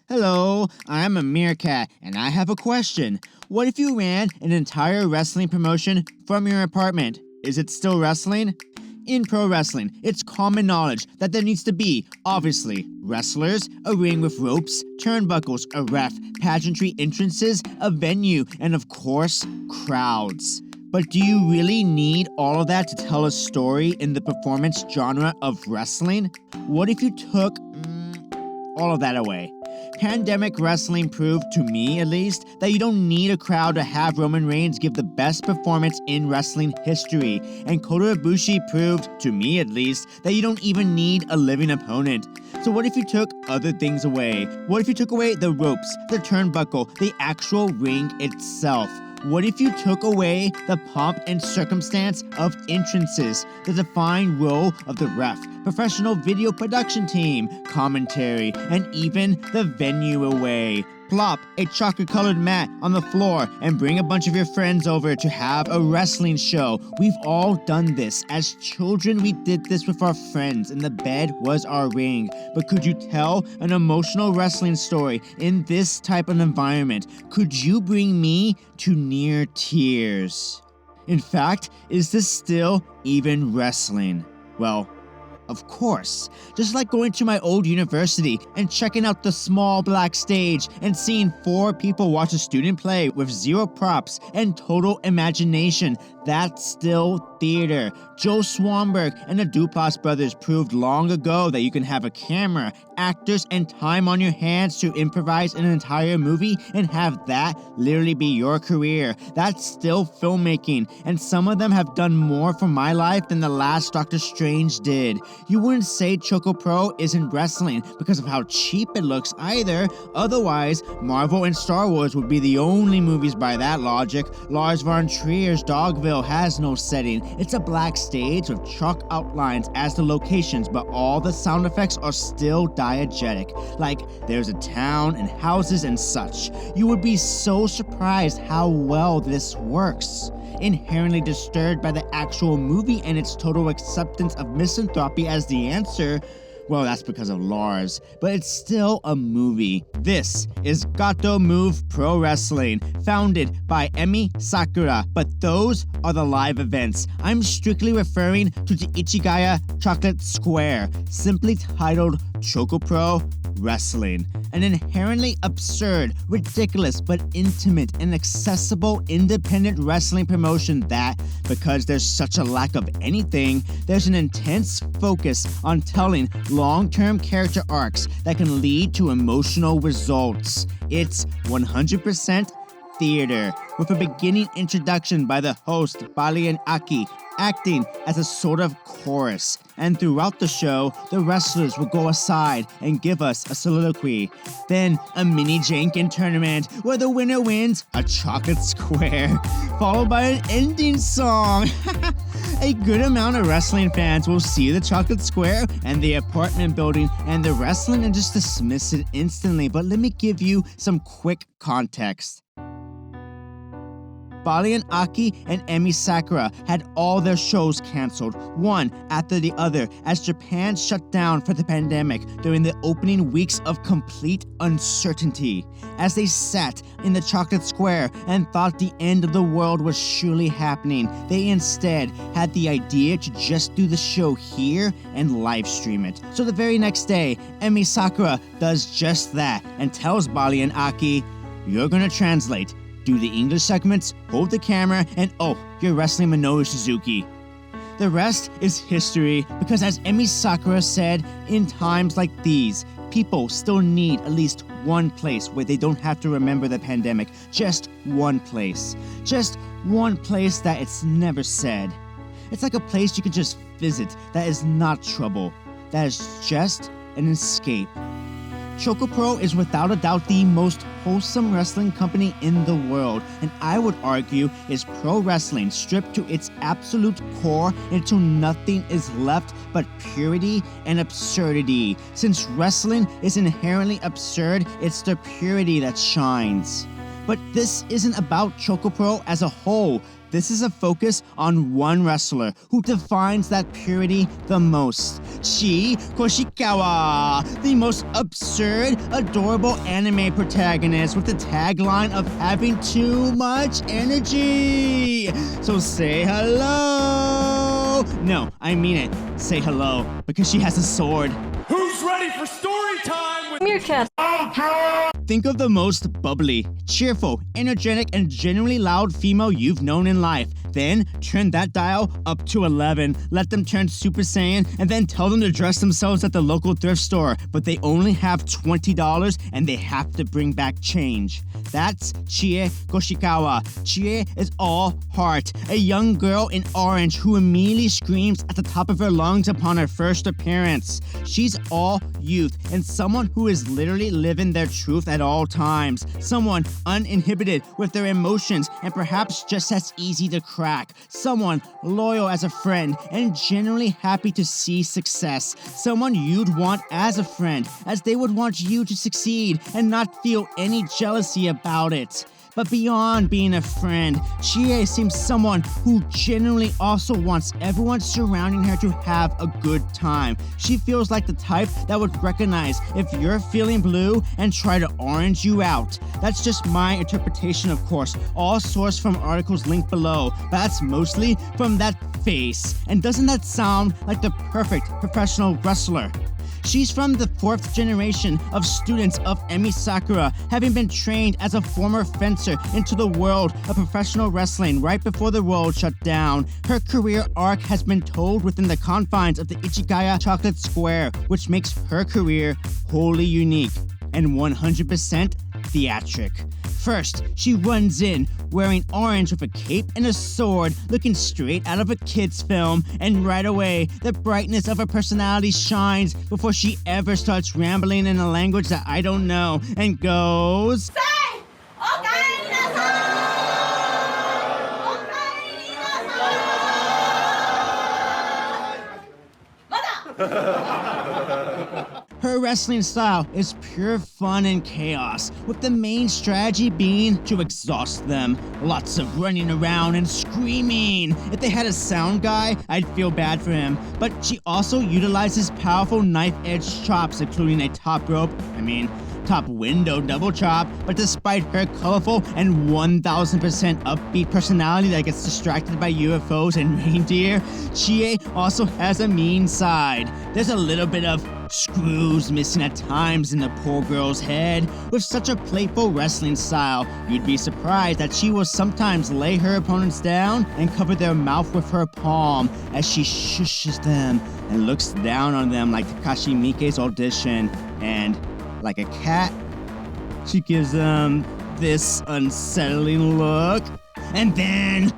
Hello, I'm a meerkat, and I have a question. What if you ran an entire wrestling promotion from your apartment? Is it still wrestling? In pro wrestling, it's common knowledge that there needs to be, obviously, wrestlers, a ring with ropes, turnbuckles, a ref, pageantry entrances, a venue, and of course, crowds. But do you really need all of that to tell a story in the performance genre of wrestling? What if you took all of that away? Pandemic wrestling proved, to me at least, that you don't need a crowd to have Roman Reigns give the best performance in wrestling history. And Kota Ibushi proved, to me at least, that you don't even need a living opponent. So what if you took other things away? What if you took away the ropes, the turnbuckle, the actual ring itself? What if you took away the pomp and circumstance of entrances, the defined role of the ref, professional video production team, commentary, and even the venue away? Plop a chocolate-colored mat on the floor and bring a bunch of your friends over to have a wrestling show. We've all done this. As children, we did this with our friends, and the bed was our ring. But could you tell an emotional wrestling story in this type of environment? Could you bring me to near tears? In fact, is this still even wrestling? Well, of course. Just like going to my old university and checking out the small black stage and seeing 4 people watch a student play with 0 props and total imagination. That's still theater. Joe Swanberg and the Duplass brothers proved long ago that you can have a camera, actors, and time on your hands to improvise an entire movie and have that literally be your career. That's still filmmaking, and some of them have done more for my life than the last Doctor Strange did. You wouldn't say Choco Pro isn't wrestling because of how cheap it looks either. Otherwise, Marvel and Star Wars would be the only movies by that logic. Lars von Trier's Dogville has no setting. It's a black stage with chalk outlines as the locations, but all the sound effects are still diegetic. Like there's a town and houses and such. You would be so surprised how well this works. Inherently disturbed by the actual movie and its total acceptance of misanthropy as the answer. Well, that's because of Lars, but it's still a movie. This is Gato Move Pro Wrestling, founded by Emi Sakura, but those are the live events. I'm strictly referring to the Ichigaya Chocolate Square, simply titled Choco Pro Wrestling. An inherently absurd, ridiculous, but intimate and accessible independent wrestling promotion that, because there's such a lack of anything, there's an intense focus on telling long-term character arcs that can lead to emotional results. It's 100% theater, with a beginning introduction by the host Bali and Aki, acting as a sort of chorus. And throughout the show, the wrestlers will go aside and give us a soliloquy. Then a mini Jankin tournament where the winner wins a chocolate square, followed by an ending song. A good amount of wrestling fans will see the chocolate square and the apartment building and the wrestling and just dismiss it instantly. But let me give you some quick context. Bali and Aki and Emi Sakura had all their shows canceled, one after the other, as Japan shut down for the pandemic during the opening weeks of complete uncertainty. As they sat in the chocolate square and thought the end of the world was surely happening, they instead had the idea to just do the show here and live stream it. So the very next day, Emi Sakura does just that and tells Bali and Aki, "You're gonna translate. Do the English segments, hold the camera, and oh, you're wrestling Minoru Suzuki." The rest is history, because as Emi Sakura said, in times like these, people still need at least one place where they don't have to remember the pandemic. Just one place. Just one place that it's never said. It's like a place you could just visit that is not trouble, that is just an escape. Choco Pro is without a doubt the most wholesome wrestling company in the world, and I would argue is pro wrestling stripped to its absolute core until nothing is left but purity and absurdity. Since wrestling is inherently absurd, it's the purity that shines. But this isn't about Chocopro as a whole. This is a focus on one wrestler who defines that purity the most. Chie Koishikawa, the most absurd, adorable anime protagonist with the tagline of having too much energy. So say hello. No, I mean it. Say hello, because she has a sword. Who's ready for story time with Meerkat? Think of the most bubbly, cheerful, energetic, and genuinely loud female you've known in life. Then turn that dial up to 11, let them turn Super Saiyan, and then tell them to dress themselves at the local thrift store. But they only have $20 and they have to bring back change. That's Chie Koishikawa. Chie is all heart, a young girl in orange who immediately screams at the top of her lungs upon her first appearance. She's all youth and someone who is literally living their truth at all times. Someone uninhibited with their emotions and perhaps just as easy to crack. Someone loyal as a friend and genuinely happy to see success. Someone you'd want as a friend, as they would want you to succeed and not feel any jealousy about it. But beyond being a friend, Chie seems someone who genuinely also wants everyone surrounding her to have a good time. She feels like the type that would recognize if you're feeling blue and try to orange you out. That's just my interpretation, of course, all sourced from articles linked below, but that's mostly from that face. And doesn't that sound like the perfect professional wrestler? She's from the 4th generation of students of Emi Sakura, having been trained as a former fencer into the world of professional wrestling right before the world shut down. Her career arc has been told within the confines of the Ichigaya Chocolate Square, which makes her career wholly unique and 100% theatric. First, she runs in, wearing orange with a cape and a sword, looking straight out of a kid's film, and right away, the brightness of her personality shines before she ever starts rambling in a language that I don't know, and goes... Say! Okaeri-na-sai! Okaeri-na-sai! Mata! Her wrestling style is pure fun and chaos, with the main strategy being to exhaust them. Lots of running around and screaming. If they had a sound guy, I'd feel bad for him. But she also utilizes powerful knife-edge chops, including a top window double chop. But despite her colorful and 1000% upbeat personality that gets distracted by UFOs and reindeer, Chie also has a mean side. There's a little bit of screws missing at times in the poor girl's head. With such a playful wrestling style, you'd be surprised that she will sometimes lay her opponents down and cover their mouth with her palm as she shushes them and looks down on them like Takashi Miike's audition. And like a cat, she gives them this unsettling look. And then...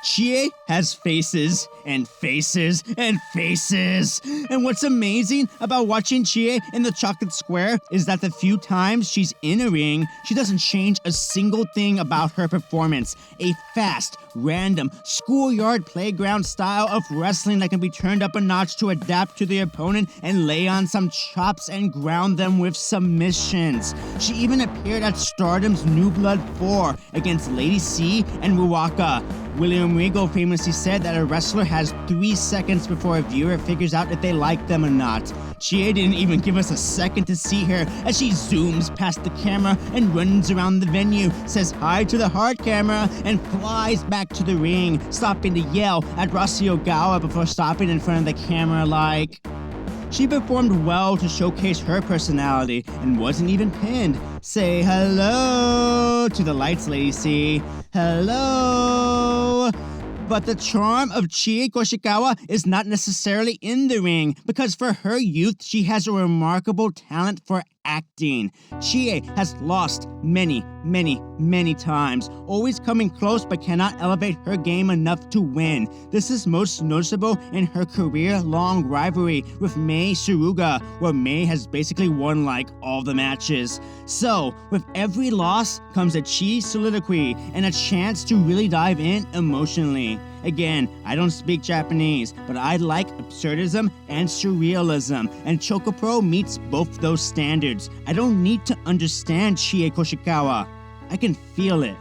Chie has faces and faces and faces. And what's amazing about watching Chie in the Chocolate Square is that the few times she's in a ring, she doesn't change a single thing about her performance. A fast, random, schoolyard playground style of wrestling that can be turned up a notch to adapt to the opponent and lay on some chops and ground them with submissions. She even appeared at Stardom's New Blood 4 against Lady C and Ruaka. William Regal famously said that a wrestler has 3 seconds before a viewer figures out if they like them or not. Chie didn't even give us a second to see her as she zooms past the camera and runs around the venue, says hi to the hard camera, and flies back to the ring, stopping to yell at Rossi Ogawa before stopping in front of the camera like... She performed well to showcase her personality and wasn't even pinned. Say hello to the lights, Lady C. Hello. But the charm of Chie Koishikawa is not necessarily in the ring, because for her youth, she has a remarkable talent for acting. Chie has lost many times, always coming close but cannot elevate her game enough to win. This is most noticeable in her career-long rivalry with Mei Suruga, where Mei has basically won like all the matches. So, with every loss comes a Chie soliloquy and a chance to really dive in emotionally. Again, I don't speak Japanese, but I like absurdism and surrealism, and Chocopro meets both those standards. I don't need to understand Chie Koishikawa. I can feel it.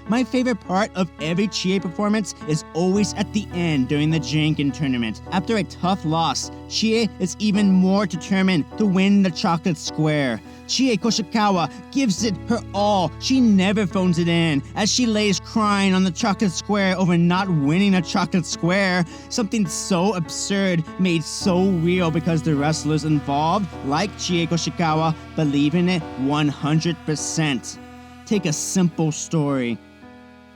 My favorite part of every Chie performance is always at the end during the Janken tournament. After a tough loss, Chie is even more determined to win the chocolate square. Chie Koishikawa gives it her all. She never phones it in, as she lays crying on the chocolate square over not winning a chocolate square. Something so absurd made so real because the wrestlers involved, like Chie Koishikawa, believe in it 100%. Take a simple story.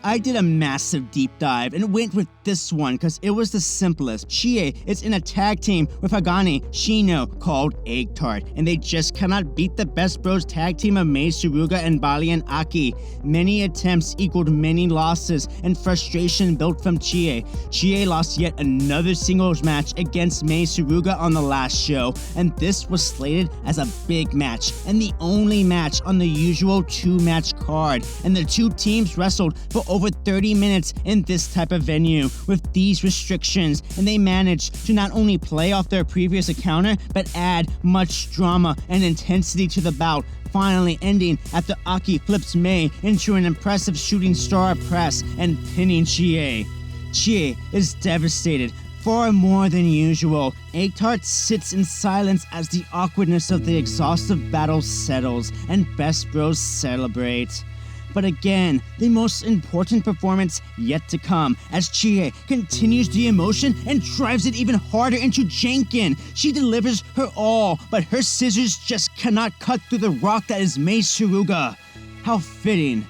I did a massive deep dive and went with this one because it was the simplest. Chie is in a tag team with Hagane Shino called Egg Tart, and they just cannot beat the Best Bros tag team of Mei Suruga and Bali and Aki. Many attempts equaled many losses, and frustration built from Chie. Chie lost yet another singles match against Mei Suruga on the last show, and this was slated as a big match and the only match on the usual 2-match card, and the two teams wrestled for over 30 minutes in this type of venue with these restrictions, and they managed to not only play off their previous encounter but add much drama and intensity to the bout, finally ending after Aki flips Mei into an impressive shooting star press and pinning Chie. Chie is devastated, far more than usual. Egg Tart sits in silence as the awkwardness of the exhaustive battle settles and Best Bros celebrate. But again, the most important performance yet to come, as Chie continues the emotion and drives it even harder into Janken. She delivers her all, but her scissors just cannot cut through the rock that is Mei Suruga. How fitting.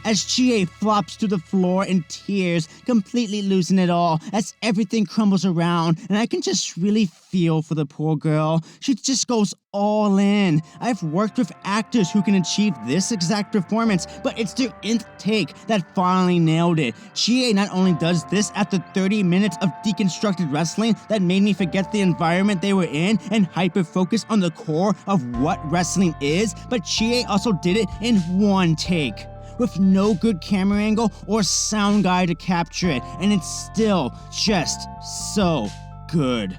As Chie flops to the floor in tears, completely losing it all, as everything crumbles around, and I can just really feel for the poor girl. She just goes all in. I've worked with actors who can achieve this exact performance, but it's their nth take that finally nailed it. Chie not only does this after 30 minutes of deconstructed wrestling that made me forget the environment they were in and hyper-focus on the core of what wrestling is, but Chie also did it in one take, with no good camera angle or sound guy to capture it, and it's still just so good.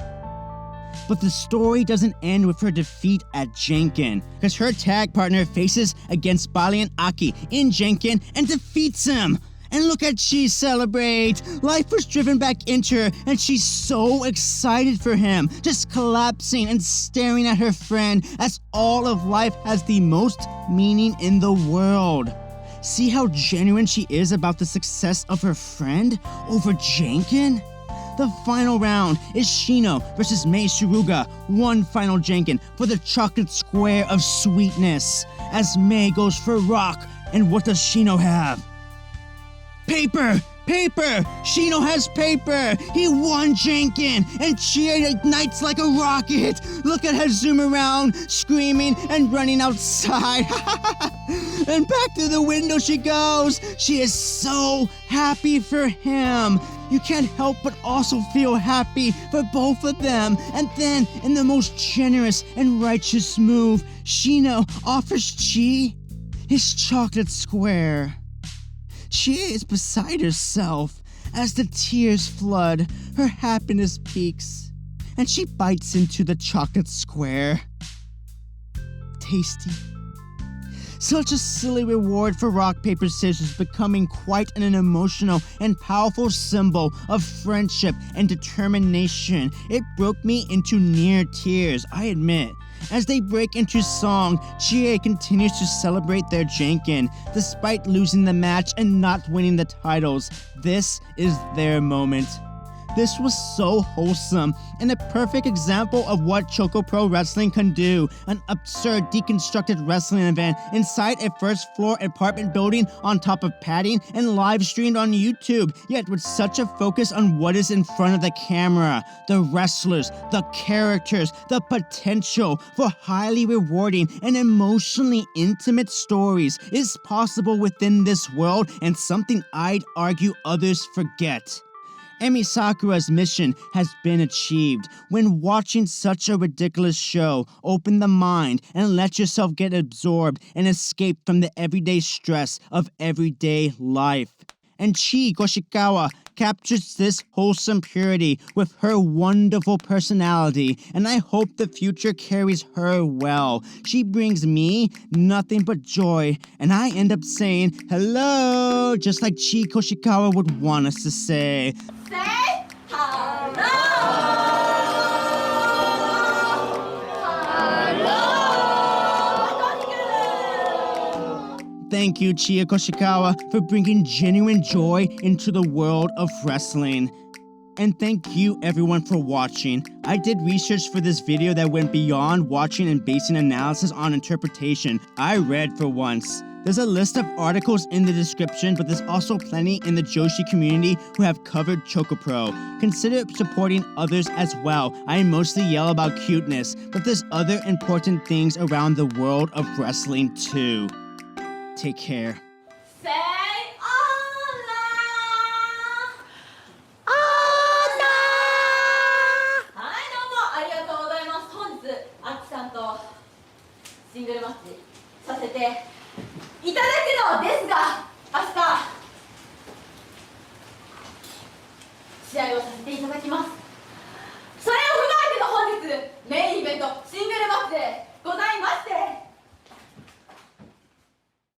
But the story doesn't end with her defeat at Janken, because her tag partner faces against Bali and Aki in Janken and defeats him. And look at Chi celebrate! Life was driven back into her, and she's so excited for him, just collapsing and staring at her friend, as all of life has the most meaning in the world. See how genuine she is about the success of her friend over Janken? The final round is Shino versus Mei Suruga, one final Janken for the chocolate square of sweetness, as Mei goes for rock, and what does Shino have? Paper! Paper! Shino has paper! He won Janken, and Chie ignites like a rocket! Look at her zoom around, screaming and running outside. And back through the window she goes! She is so happy for him! You can't help but also feel happy for both of them. And then, in the most generous and righteous move, Shino offers Chie his chocolate square. Chie is beside herself as the tears flood, her happiness peaks, and she bites into the chocolate square. Tasty. Such a silly reward for rock, paper, scissors, becoming quite an emotional and powerful symbol of friendship and determination. It broke me into near tears, I admit. As they break into song, Chie continues to celebrate their Janken, despite losing the match and not winning the titles. This is their moment. This was so wholesome and a perfect example of what Choco Pro Wrestling can do. An absurd deconstructed wrestling event inside a first floor apartment building on top of padding and live streamed on YouTube, yet with such a focus on what is in front of the camera. The wrestlers, the characters, the potential for highly rewarding and emotionally intimate stories is possible within this world, and something I'd argue others forget. Emi Sakura's mission has been achieved. When watching such a ridiculous show, open the mind and let yourself get absorbed and escape from the everyday stress of everyday life. And Chie Koishikawa captures this wholesome purity with her wonderful personality, and I hope the future carries her well. She brings me nothing but joy, and I end up saying hello, just like Chie Koishikawa would want us to say. Say hello. Thank you, Chie Koishikawa, for bringing genuine joy into the world of wrestling. And thank you everyone for watching. I did research for this video that went beyond watching and basing analysis on interpretation. I read for once. There's a list of articles in the description, but there's also plenty in the Joshi community who have covered Chocopro. Consider supporting others as well. I mostly yell about cuteness, but there's other important things around the world of wrestling too. Take care. Say hola. はいどうもありがとうございます。本日アキさんとシングルマッチさせていただくのですが、明日試合をさせていただきます。それを踏まえての本日メ